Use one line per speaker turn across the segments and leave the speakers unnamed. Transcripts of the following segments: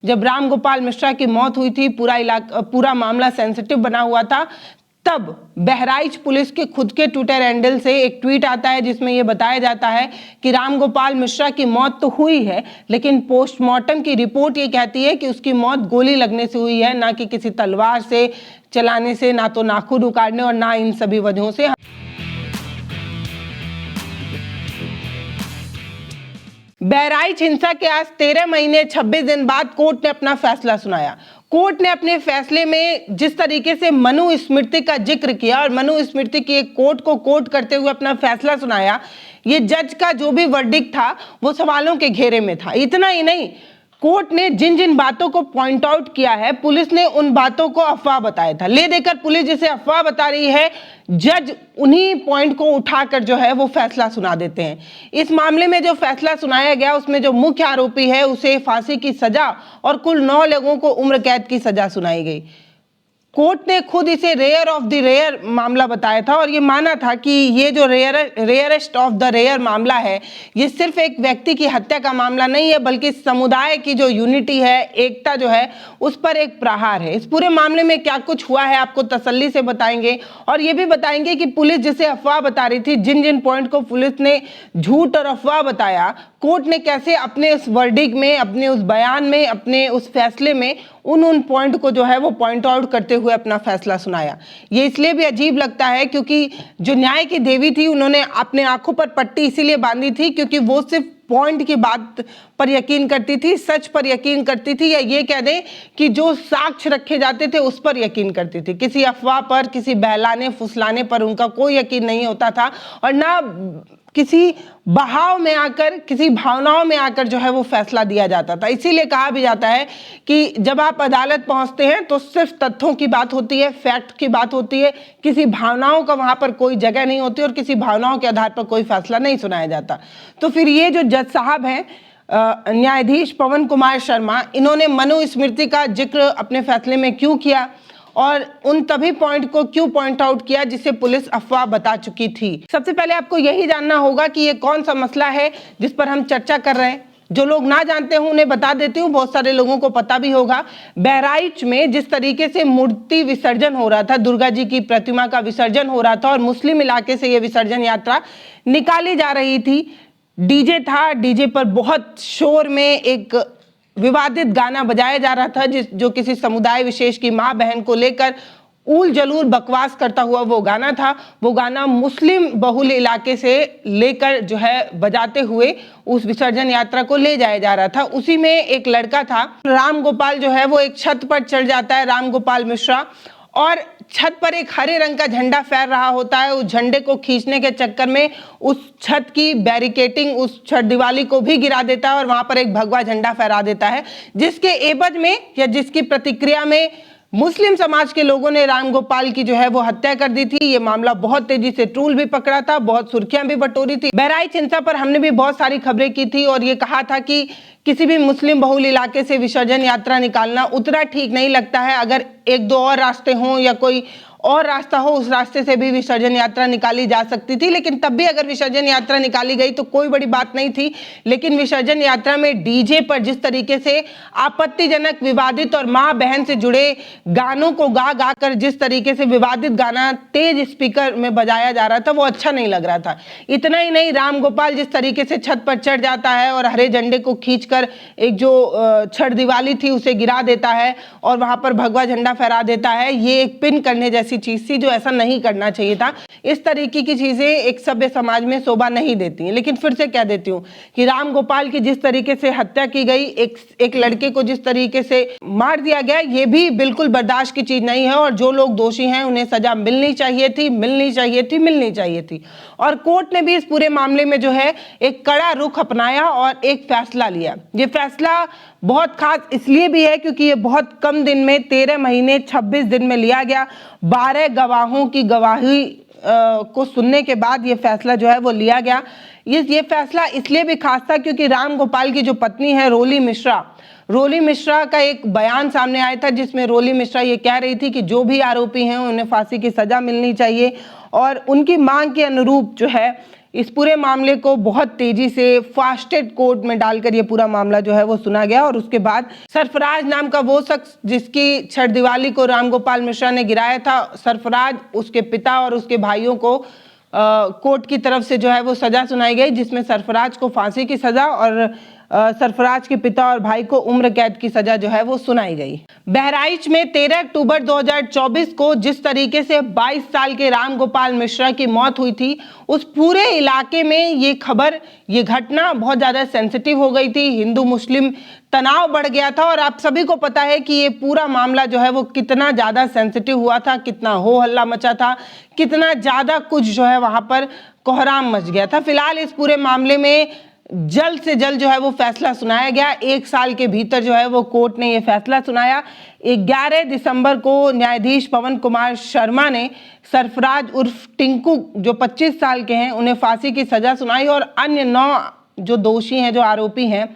जब राम गोपाल मिश्रा की मौत हुई थी, पूरा मामला सेंसिटिव बना हुआ था, तब बहराइच पुलिस के खुद के ट्विटर हैंडल से एक ट्वीट आता है जिसमें यह बताया जाता है कि राम गोपाल मिश्रा की मौत तो हुई है, लेकिन पोस्टमार्टम की रिपोर्ट ये कहती है कि उसकी मौत गोली लगने से हुई है, ना कि किसी तलवार से चलाने से, ना तो नाखून उखाड़ने और ना इन सभी वजहों से। बहराइच हिंसा के आज 13 महीने 26 दिन बाद कोर्ट ने अपना फैसला सुनाया। कोर्ट ने अपने फैसले में जिस तरीके से मनुस्मृति का जिक्र किया और मनुस्मृति की एक कोर्ट को कोट करते हुए अपना फैसला सुनाया, ये जज का जो भी वर्डिक्ट था वो सवालों के घेरे में था। इतना ही नहीं, कोर्ट ने जिन जिन बातों को पॉइंट आउट किया है, पुलिस ने उन बातों को अफवाह बताया था। ले देकर पुलिस जिसे अफवाह बता रही है, जज उन्हीं पॉइंट को उठाकर जो है वो फैसला सुना देते हैं। इस मामले में जो फैसला सुनाया गया उसमें जो मुख्य आरोपी है उसे फांसी की सजा और कुल 9 लोगों को उम्र कैद की सजा सुनाई गई। कोर्ट ने खुद इसे रेयर ऑफ द रेयर मामला बताया था और ये माना था कि ये जो रेयरेस्ट ऑफ द रेयर मामला है, ये सिर्फ एक व्यक्ति की हत्या का मामला नहीं है, बल्कि समुदाय की जो यूनिटी है, एकता जो है, उस पर एक प्रहार है। इस पूरे मामले में क्या कुछ हुआ है आपको तसल्ली से बताएंगे और ये भी बताएंगे कि पुलिस जिसे अफवाह बता रही थी, जिन जिन पॉइंट को पुलिस ने झूठ और अफवाह बताया, कोर्ट ने कैसे अपने उस वर्डिक्ट में, अपने उस बयान में, अपने उस फैसले में उन पॉइंट को जो है वो पॉइंट आउट करते हुए अपना फैसला सुनाया। ये इसलिए भी अजीब लगता है क्योंकि जो न्याय की देवी थी, उन्होंने अपने आंखों पर पट्टी इसीलिए बांधी थी क्योंकि वो सिर्फ पॉइंट की बात पर यकीन करती थी, सच पर यकीन करती थी, या ये कह दें कि जो साक्ष्य रखे जाते थे उस पर यकीन करती थी। किसी अफवाह पर, किसी बहलाने फुसलाने पर उनका कोई यकीन नहीं होता था और ना किसी बहाव में आकर, किसी भावनाओं में आकर जो है वो फैसला दिया जाता था। इसीलिए कहा भी जाता है कि जब आप अदालत पहुंचते हैं तो सिर्फ तथ्यों की बात होती है, फैक्ट की बात होती है, किसी भावनाओं का वहां पर कोई जगह नहीं होती और किसी भावनाओं के आधार पर कोई फैसला नहीं सुनाया जाता। तो फिर ये जो जज साहब हैं, न्यायाधीश पवन कुमार शर्मा, इन्होंने मनुस्मृति का जिक्र अपने फैसले में क्यों किया और उन तभी पॉइंट को क्यों पॉइंट आउट किया जिसे पुलिस अफवाह बता चुकी थी। सबसे पहले आपको यही जानना होगा कि ये कौन सा मसला है जिस पर हम चर्चा कर रहे हैं। जो लोग ना जानते हों उन्हें बता देती हूँ, बहुत सारे लोगों को पता भी होगा। बहराइच में जिस तरीके से मूर्ति विसर्जन हो रहा था, दुर्गा जी की प्रतिमा का विसर्जन हो रहा था और मुस्लिम इलाके से ये विसर्जन यात्रा निकाली जा रही थी, डीजे था, डीजे पर बहुत शोर में एक विवादित गाना बजाया जा रहा था जो किसी समुदाय विशेष की माँ बहन को लेकर ऊल जलूल बकवास करता हुआ वो गाना था। वो गाना मुस्लिम बहुल इलाके से लेकर जो है बजाते हुए उस विसर्जन यात्रा को ले जाया जा रहा था। उसी में एक लड़का था, राम गोपाल जो है वो एक छत पर चढ़ जाता है, राम गोपाल मिश्रा, और छत पर एक हरे रंग का झंडा फहर रहा होता है। उस झंडे को खींचने के चक्कर में उस छत की बैरिकेटिंग, उस छत दीवाली को भी गिरा देता है और वहां पर एक भगवा झंडा फहरा देता है, जिसके एवज में या जिसकी प्रतिक्रिया में मुस्लिम समाज के लोगों ने राम गोपाल की जो है वो हत्या कर दी थी। ये मामला बहुत तेजी से ट्रोल भी पकड़ा था, बहुत सुर्खियां भी बटोरी थी। बहराइच हिंसा पर हमने भी बहुत सारी खबरें की थी और ये कहा था कि किसी भी मुस्लिम बहुल इलाके से विसर्जन यात्रा निकालना उतना ठीक नहीं लगता है। अगर एक दो और रास्ते हों या कोई और रास्ता हो, उस रास्ते से भी विसर्जन यात्रा निकाली जा सकती थी, लेकिन तब भी अगर विसर्जन यात्रा निकाली गई तो कोई बड़ी बात नहीं थी। लेकिन विसर्जन यात्रा में डीजे पर जिस तरीके से आपत्तिजनक, विवादित और माँ बहन से जुड़े गानों को गा गा कर जिस तरीके से विवादित गाना तेज स्पीकर में बजाया जा रहा था, वो अच्छा नहीं लग रहा था। इतना ही नहीं, राम गोपाल जिस तरीके से छत पर चढ़ जाता है और हरे झंडे को खींचकर एक जो छठ दिवाली थी उसे गिरा देता है और वहां पर भगवा झंडा फहरा देता है, ये एक पिन करने जैसी चीज थी जो ऐसा नहीं करना चाहिए था। इस तरीके की चीजें एक सभ्य समाज में शोभा नहीं देती हैं। लेकिन फिर से कह देती हूँ कि राम गोपाल की जिस तरीके से हत्या की गई, एक लड़के को जिस तरीके से मार दिया गया, ये भी बिल्कुल बर्दाश्त की चीज नहीं है और जो लोग दोषी हैं उन्हें सजा मिलनी चाहिए थी, मिलनी चाहिए थी, मिलनी चाहिए थी। और कोर्ट ने भी इस पूरे मामले में जो है एक कड़ा रुख अपनाया और एक फैसला लिया। ये फैसला बहुत खास इसलिए भी है क्योंकि ये बहुत कम दिन में, 13 महीने 26 दिन में लिया गया। 12 गवाहों की गवाही को सुनने के बाद ये फैसला जो है वो लिया गया। ये फैसला इसलिए भी खास था क्योंकि राम गोपाल की जो पत्नी है रोली मिश्रा का एक बयान सामने आया था जिसमें रोली मिश्रा ये कह रही थी कि जो भी आरोपी हैं उन्हें फांसी की सजा मिलनी चाहिए और उनकी मांग के अनुरूप जो है इस पूरे मामले को बहुत तेजी से फास्टेड कोर्ट में डालकर ये पूरा मामला जो है वो सुना गया। और उसके बाद सरफराज नाम का वो शख्स जिसकी छठ दिवाली को रामगोपाल मिश्रा ने गिराया था, सरफराज, उसके पिता और उसके भाइयों को कोर्ट की तरफ से जो है वो सजा सुनाई गई, जिसमें सरफराज को फांसी की सजा और सरफराज के पिता और भाई को उम्र कैद की सजा जो है वो सुनाई गई। बहराइच में 13 अक्टूबर 2024 को जिस तरीके से 22 साल के रामगोपाल मिश्रा की मौत हुई थी, उस पूरे इलाके में ये खबर, ये घटना बहुत ज़्यादा सेंसिटिव हो गई थी। हिंदू मुस्लिम तनाव बढ़ गया था और आप सभी को पता है कि ये पूरा मामला जो है वो कितना ज़्यादा सेंसिटिव हुआ था, कितना हो हल्ला मचा था, कितना ज़्यादा कुछ जो है वहाँ पर कोहराम मच गया था। फिलहाल इस पूरे मामले में जल्द से जल्द जो है वो फैसला सुनाया गया। 1 साल के भीतर जो है वो कोर्ट ने ये फैसला सुनाया। 11 दिसंबर को न्यायाधीश पवन कुमार शर्मा ने सरफराज उर्फ टिंकू जो 25 साल के हैं उन्हें फांसी की सजा सुनाई और अन्य 9 जो दोषी हैं, जो आरोपी हैं,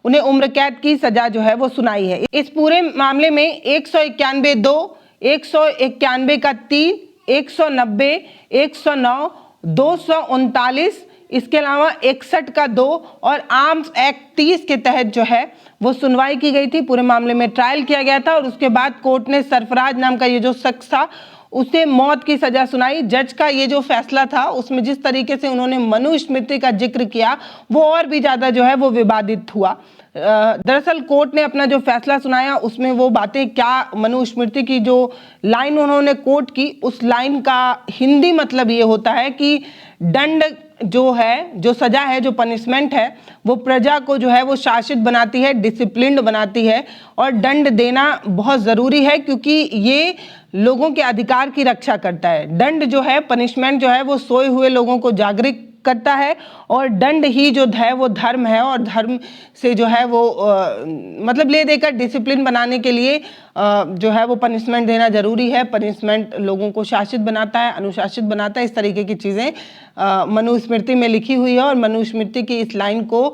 उन्हें उम्र कैद की सजा जो है वो सुनाई है। इस पूरे मामले में 191(2), 191 का 3, 190, 109, 239, इसके अलावा 61 का 2 और आर्म्स एक्ट 30 के तहत जो है वो सुनवाई की गई थी। पूरे मामले में ट्रायल किया गया था और उसके बाद कोर्ट ने सरफराज नाम का ये जो शख्स था उसे मौत की सजा सुनाई। जज का ये जो फैसला था उसमें जिस तरीके से उन्होंने मनुस्मृति का जिक्र किया वो और भी ज़्यादा जो है वो विवादित हुआ। दरअसल कोर्ट ने अपना जो फैसला सुनाया उसमें वो बातें क्या, मनुस्मृति की जो लाइन उन्होंने कोट की, उस लाइन का हिंदी मतलब ये होता है कि दंड जो है, जो सजा है, जो पनिशमेंट है, वो प्रजा को जो है वो शासित बनाती है, डिसिप्लिन्ड बनाती है और दंड देना बहुत ज़रूरी है क्योंकि ये लोगों के अधिकार की रक्षा करता है। दंड जो है, पनिशमेंट जो है, वो सोए हुए लोगों को जागृत करता है और दंड ही जो है वो धर्म है और धर्म से जो है वो मतलब ले देकर डिसिप्लिन बनाने के लिए जो है वो पनिशमेंट देना जरूरी है। पनिशमेंट लोगों को शासित बनाता है, अनुशासित बनाता है। इस तरीके की चीज़ें मनुस्मृति में लिखी हुई है और मनुस्मृति की इस लाइन को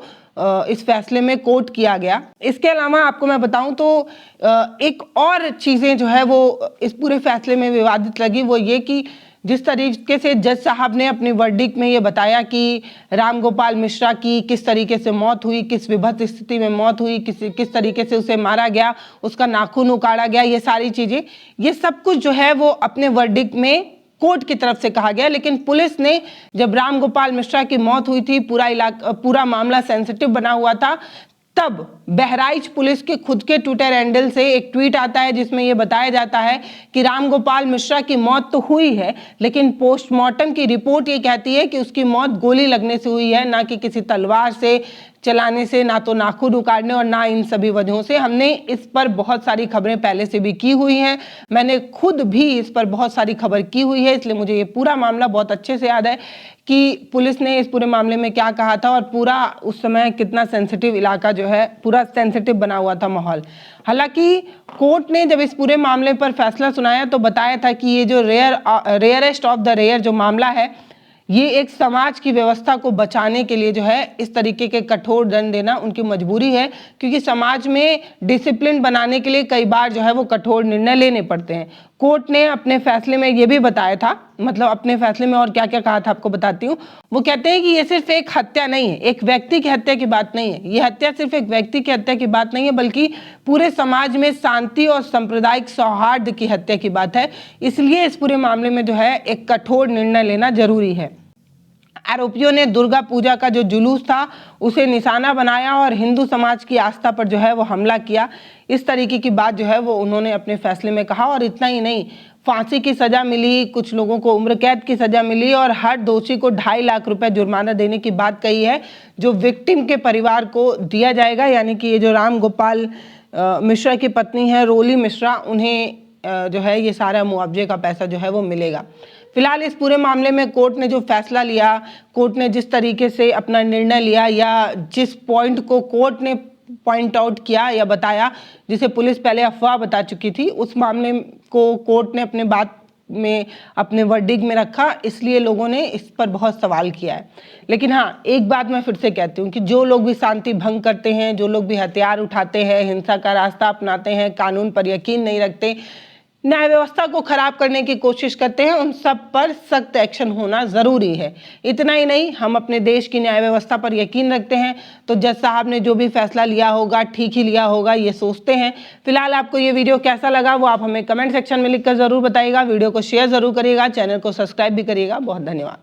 इस फैसले में कोट किया गया। इसके अलावा आपको मैं बताऊं तो एक और चीज़ें जो है वो इस पूरे फैसले में विवादित लगी, वो ये कि जिस तरीके से जज साहब ने अपनी वर्डिक्ट में ये बताया कि रामगोपाल मिश्रा की किस तरीके से मौत हुई, किस विभत्स स्थिति में मौत हुई, किस तरीके से उसे मारा गया, उसका नाखून उकाड़ा गया, ये सारी चीज़ें, ये सब कुछ जो है वो अपने वर्डिक्ट में कोर्ट की तरफ से कहा गया। लेकिन पुलिस ने जब रामगोपाल मिश्रा की मौत हुई थी, पूरा मामला सेंसिटिव बना हुआ था, तब बहराइच पुलिस के खुद के ट्विटर हैंडल से एक ट्वीट आता है जिसमें यह बताया जाता है कि रामगोपाल मिश्रा की मौत तो हुई है लेकिन पोस्टमार्टम की रिपोर्ट ये कहती है कि उसकी मौत गोली लगने से हुई है, ना कि किसी तलवार से चलाने से, ना तो नाखून उखाड़ने और ना इन सभी वजहों से। हमने इस पर बहुत सारी खबरें पहले से भी की हुई हैं, मैंने खुद भी इस पर बहुत सारी खबर की हुई है, इसलिए मुझे ये पूरा मामला बहुत अच्छे से याद है कि पुलिस ने इस पूरे मामले में क्या कहा था और पूरा उस समय कितना सेंसिटिव इलाका जो है, पूरा सेंसिटिव बना हुआ था माहौल। हालांकि कोर्ट ने जब इस पूरे मामले पर फैसला सुनाया तो बताया था कि ये जो रेयरेस्ट ऑफ द रेयर जो मामला है, ये एक समाज की व्यवस्था को बचाने के लिए जो है इस तरीके के कठोर दंड देना उनकी मजबूरी है, क्योंकि समाज में डिसिप्लिन बनाने के लिए कई बार जो है वो कठोर निर्णय लेने पड़ते हैं। कोर्ट ने अपने फैसले में ये भी बताया था, मतलब अपने फैसले में और क्या क्या कहा था आपको बताती हूँ। वो कहते हैं कि ये सिर्फ एक हत्या नहीं है, एक व्यक्ति की हत्या की बात नहीं है, ये हत्या सिर्फ एक व्यक्ति की हत्या की बात नहीं है, बल्कि पूरे समाज में शांति और सांप्रदायिक सौहार्द की हत्या की बात है। इसलिए इस पूरे मामले में जो है एक कठोर निर्णय लेना जरूरी है। आरोपियों ने दुर्गा पूजा का जो जुलूस था उसे निशाना बनाया और हिंदू समाज की आस्था पर जो है वो हमला किया, इस तरीके की बात जो है वो उन्होंने अपने फैसले में कहा। और इतना ही नहीं, फांसी की सजा मिली, कुछ लोगों को उम्र कैद की सजा मिली और हर दोषी को 2.5 लाख रुपए जुर्माना देने की बात कही है, जो विक्टिम के परिवार को दिया जाएगा। यानी कि ये जो रामगोपाल मिश्रा की पत्नी है रोली मिश्रा, उन्हें जो है ये सारा मुआवजे का पैसा जो है वो मिलेगा। फिलहाल इस पूरे मामले में कोर्ट ने जो फैसला लिया, कोर्ट ने जिस तरीके से अपना निर्णय लिया या जिस पॉइंट को कोर्ट ने पॉइंट आउट किया या बताया, जिसे पुलिस पहले अफवाह बता चुकी थी, उस मामले को कोर्ट ने अपने बात में, अपने वर्डिक्ट में रखा, इसलिए लोगों ने इस पर बहुत सवाल किया है। लेकिन हाँ, एक बात मैं फिर से कहती हूँ कि जो लोग भी शांति भंग करते हैं, जो लोग भी हथियार उठाते हैं, हिंसा का रास्ता अपनाते हैं, कानून पर यकीन नहीं रखते, न्याय व्यवस्था को खराब करने की कोशिश करते हैं, उन सब पर सख्त एक्शन होना जरूरी है। इतना ही नहीं, हम अपने देश की न्याय व्यवस्था पर यकीन रखते हैं, तो जज साहब ने जो भी फैसला लिया होगा ठीक ही लिया होगा, ये सोचते हैं। फिलहाल आपको ये वीडियो कैसा लगा वो आप हमें कमेंट सेक्शन में लिखकर जरूर बताइएगा। वीडियो को शेयर जरूर करिएगा, चैनल को सब्सक्राइब भी करिएगा। बहुत धन्यवाद।